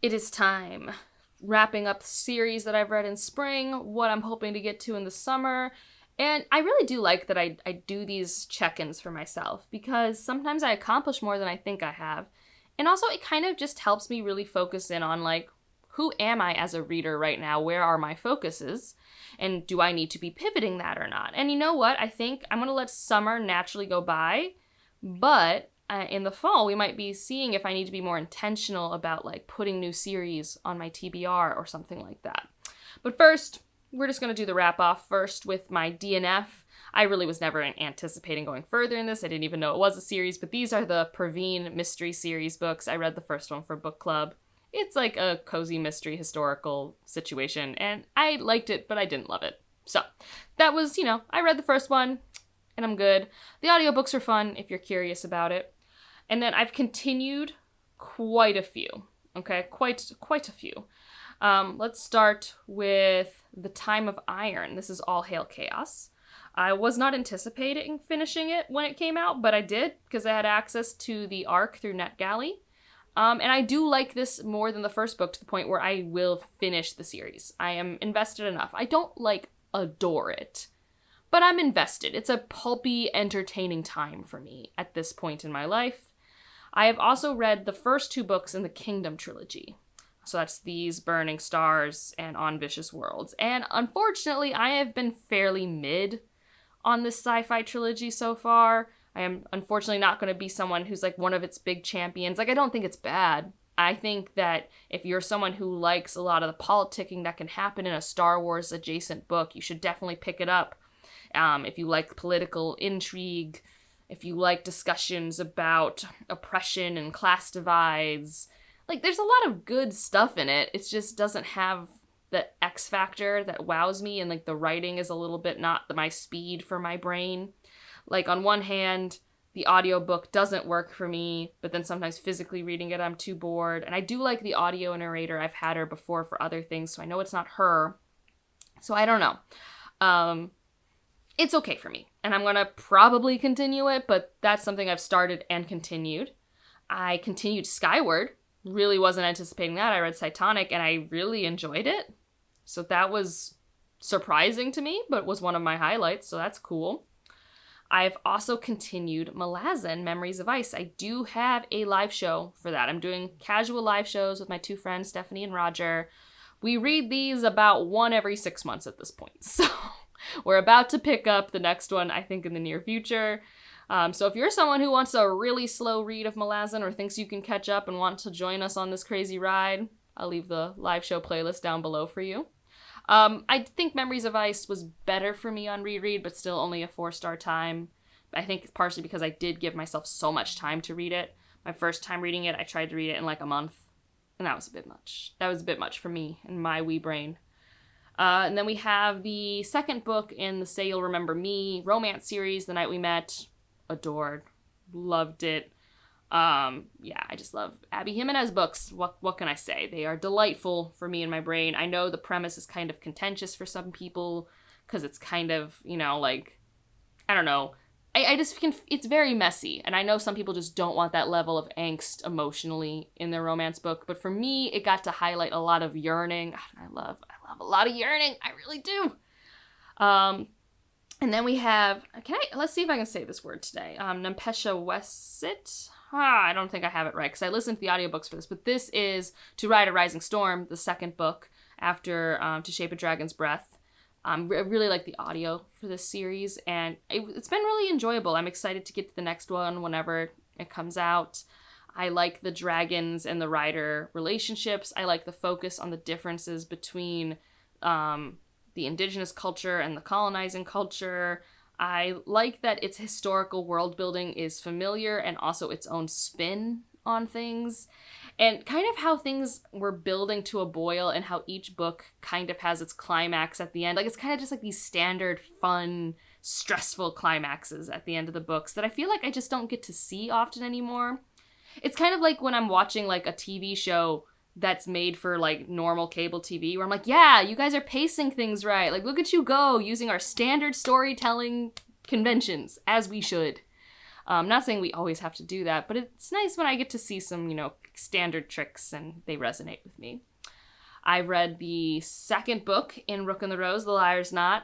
it is time. Wrapping up the series that I've read in spring, what I'm hoping to get to in the summer. And I really do like that I do these check-ins for myself, because sometimes I accomplish more than I think I have. And also it kind of just helps me really focus in on, like, who am I as a reader right now? Where are my focuses? And do I need to be pivoting that or not? And you know what? I think I'm going to let summer naturally go by, but in the fall, we might be seeing if I need to be more intentional about, like, putting new series on my TBR or something like that. But first, we're just going to do the wrap-off first with my DNF. I really was never anticipating going further in this. I didn't even know it was a series, but these are the Praveen Mystery Series books. I read the first one for book club. It's like a cozy mystery historical situation, and I liked it, but I didn't love it. So, that was, I read the first one, and I'm good. The audiobooks are fun if you're curious about it. And then I've continued quite a few, okay? Quite a few. Let's start with The Time of Iron. This is All Hail Chaos. I was not anticipating finishing it when it came out, but I did, because I had access to the ARC through NetGalley. And I do like this more than the first book, to the point where I will finish the series. I am invested enough. I don't, adore it, but I'm invested. It's a pulpy, entertaining time for me at this point in my life. I have also read the first two books in the Kingdom trilogy. So that's These Burning Stars and On Vicious Worlds. And unfortunately, I have been fairly mid on this sci-fi trilogy so far. I am unfortunately not going to be someone who's one of its big champions. I don't think it's bad. I think that if you're someone who likes a lot of the politicking that can happen in a Star Wars adjacent book, you should definitely pick it up. If you like political intrigue, if you like discussions about oppression and class divides, there's a lot of good stuff in it. It just doesn't have the X factor that wows me, and the writing is a little bit not my speed for my brain. On one hand, the audiobook doesn't work for me, but then sometimes physically reading it, I'm too bored. And I do like the audio narrator. I've had her before for other things, so I know it's not her. So I don't know. It's okay for me, and I'm going to probably continue it, but that's something I've started and continued. I continued Skyward. Really wasn't anticipating that. I read Cytonic, and I really enjoyed it. So that was surprising to me, but was one of my highlights, so that's cool. I've also continued Malazan, Memories of Ice. I do have a live show for that. I'm doing casual live shows with my two friends, Stephanie and Roger. We read these about one every 6 months at this point. So we're about to pick up the next one, I think, in the near future. So if you're someone who wants a really slow read of Malazan or thinks you can catch up and want to join us on this crazy ride, I'll leave the live show playlist down below for you. I think Memories of Ice was better for me on reread, but still only a 4-star time. I think it's partially because I did give myself so much time to read it. My first time reading it, I tried to read it in a month, and that was a bit much. That was a bit much for me and my wee brain. And then we have the second book in the Say You'll Remember Me romance series, The Night We Met. Adored. Loved it. I just love Abby Jimenez books. What can I say? They are delightful for me and my brain. I know the premise is kind of contentious for some people, because it's kind of, I don't know. I just can, it's very messy, and I know some people just don't want that level of angst emotionally in their romance book, but for me, it got to highlight a lot of yearning. I love a lot of yearning. I really do. And then we have, let's see if I can say this word today. Nampesha Wesit. I don't think I have it right, because I listened to the audiobooks for this, but this is To Ride a Rising Storm, the second book after To Shape a Dragon's Breath. I really like the audio for this series, and it's been really enjoyable. I'm excited to get to the next one whenever it comes out. I like the dragons and the rider relationships. I like the focus on the differences between the indigenous culture and the colonizing culture. I like that its historical world building is familiar and also its own spin on things, and kind of how things were building to a boil and how each book kind of has its climax at the end. It's kind of just these standard, fun, stressful climaxes at the end of the books that I feel like I just don't get to see often anymore. It's kind of like when I'm watching a TV show that's made for normal cable TV, where I'm yeah, you guys are pacing things right. Look at you go, using our standard storytelling conventions, as we should. I'm not saying we always have to do that, but it's nice when I get to see some, standard tricks, and they resonate with me. I read the second book in Rook and the Rose, The Liar's Knot.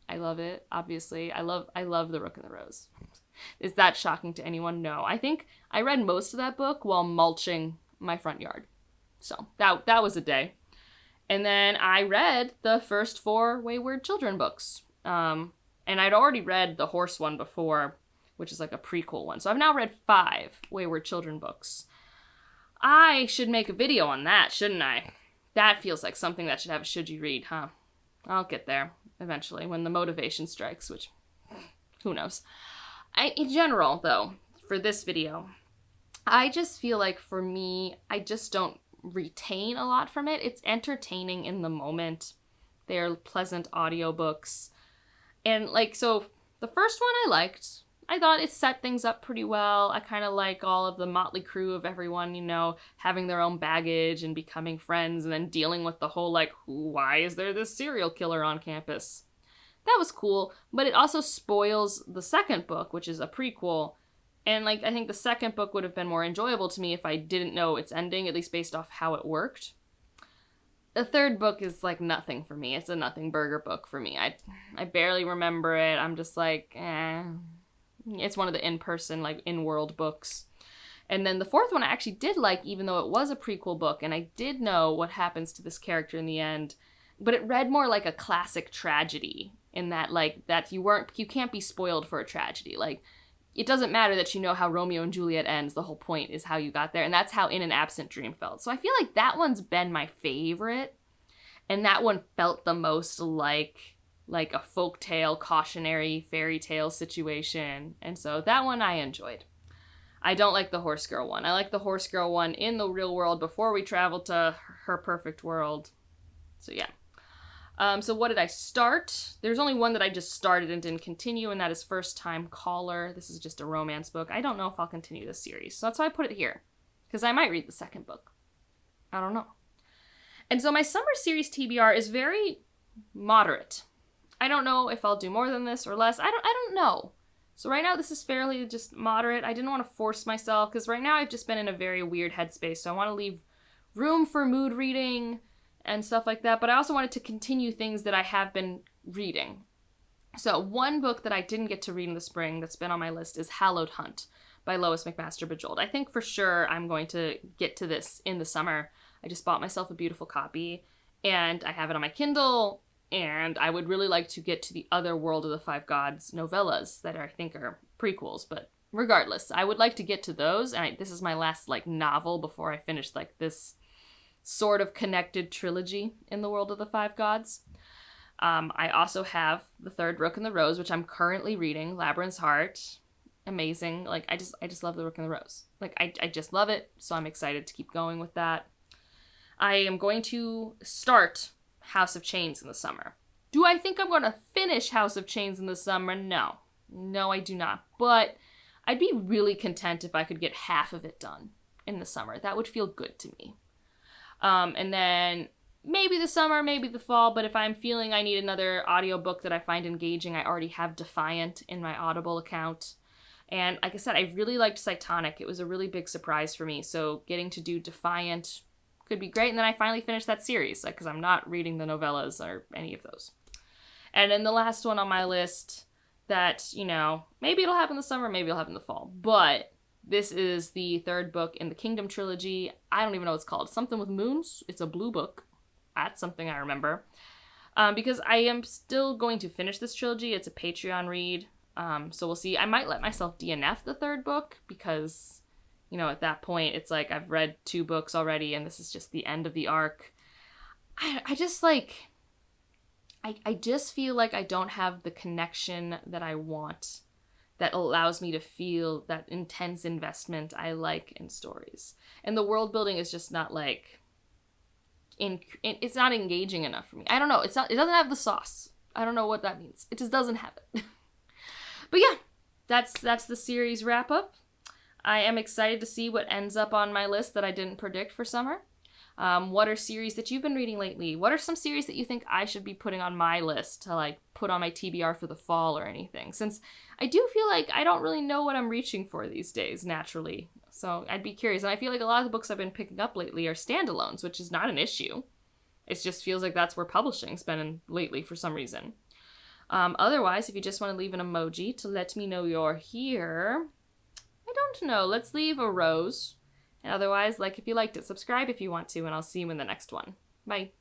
I love it, obviously. I love The Rook and the Rose. Is that shocking to anyone? No. I think I read most of that book while mulching my front yard. So that was a day. And then I read the first 4 Wayward Children books. And I'd already read the horse one before, which is like a prequel one. So I've now read 5 Wayward Children books. I should make a video on that, shouldn't I? That feels like something that should have a should you read, huh? I'll get there eventually when the motivation strikes, which who knows. In general, though, for this video, I just feel like for me, I just don't retain a lot from it. It's entertaining in the moment. They're pleasant audiobooks. And so the first one I liked. I thought it set things up pretty well. I kind of like all of the motley crew of everyone, having their own baggage and becoming friends and then dealing with the whole, why is there this serial killer on campus? That was cool, but it also spoils the second book, which is a prequel. And, I think the second book would have been more enjoyable to me if I didn't know its ending, at least based off how it worked. The third book is, nothing for me. It's a nothing burger book for me. I barely remember it. I'm just eh. It's one of the in-person, in-world books. And then the fourth one I actually did like, even though it was a prequel book, and I did know what happens to this character in the end. But it read more like a classic tragedy, in that, that you can't be spoiled for a tragedy. It doesn't matter that you know how Romeo and Juliet ends. The whole point is how you got there. And that's how In an Absent Dream felt. So I feel like that one's been my favorite. And that one felt the most like a folktale, cautionary fairy tale situation. And so that one I enjoyed. I don't like the horse girl one. I like the horse girl one in the real world before we travel to her perfect world. So yeah. So what did I start? There's only one that I just started and didn't continue, and that is First Time Caller. This is just a romance book. I don't know if I'll continue this series, so that's why I put it here. Because I might read the second book. I don't know. And so my summer series TBR is very moderate. I don't know if I'll do more than this or less. I don't know. So right now this is fairly just moderate. I didn't want to force myself, because right now I've just been in a very weird headspace, so I want to leave room for mood reading and stuff like that, but I also wanted to continue things that I have been reading. So one book that I didn't get to read in the spring that's been on my list is Hallowed Hunt by Lois McMaster Bujold. I think for sure I'm going to get to this in the summer. I just bought myself a beautiful copy, and I have it on my Kindle, and I would really like to get to the other World of the Five Gods novellas that I think are prequels, but regardless, I would like to get to those, and this is my last novel before I finish this sort of connected trilogy in the World of the Five Gods. I also have the third Rook and the Rose, which I'm currently reading, Labyrinth's Heart. Amazing. I just love the Rook and the Rose. I just love it, so I'm excited to keep going with that. I am going to start House of Chains in the summer. Do I think I'm going to finish House of Chains in the summer? No. No, I do not. But I'd be really content if I could get half of it done in the summer. That would feel good to me. And then maybe the summer, maybe the fall, but if I'm feeling I need another audiobook that I find engaging, I already have Defiant in my Audible account. And like I said, I really liked Cytonic. It was a really big surprise for me, so getting to do Defiant could be great. And then I finally finished that series, because I'm not reading the novellas or any of those. And then the last one on my list that, maybe it'll happen this summer, maybe it'll happen in the fall, but this is the third book in the Kingdom trilogy. I don't even know what it's called. Something with moons. It's a blue book. That's something I remember. Because I am still going to finish this trilogy. It's a Patreon read. So we'll see. I might let myself DNF the third book because, at that point, it's I've read 2 books already and this is just the end of the arc. I just feel like I don't have the connection that I want that allows me to feel that intense investment I like in stories. And the world building is just not it's not engaging enough for me. I don't know. It doesn't have the sauce. I don't know what that means. It just doesn't have it. But yeah, that's the series wrap up. I am excited to see what ends up on my list that I didn't predict for summer. What are series that you've been reading lately? What are some series that you think I should be putting on my list to put on my TBR for the fall or anything? Since I do feel like I don't really know what I'm reaching for these days naturally. So I'd be curious. And I feel like a lot of the books I've been picking up lately are standalones, which is not an issue. It just feels like that's where publishing's been lately for some reason. Otherwise, if you just want to leave an emoji to let me know you're here, I don't know. Let's leave a rose. And otherwise, like if you liked it, subscribe if you want to, and I'll see you in the next one. Bye.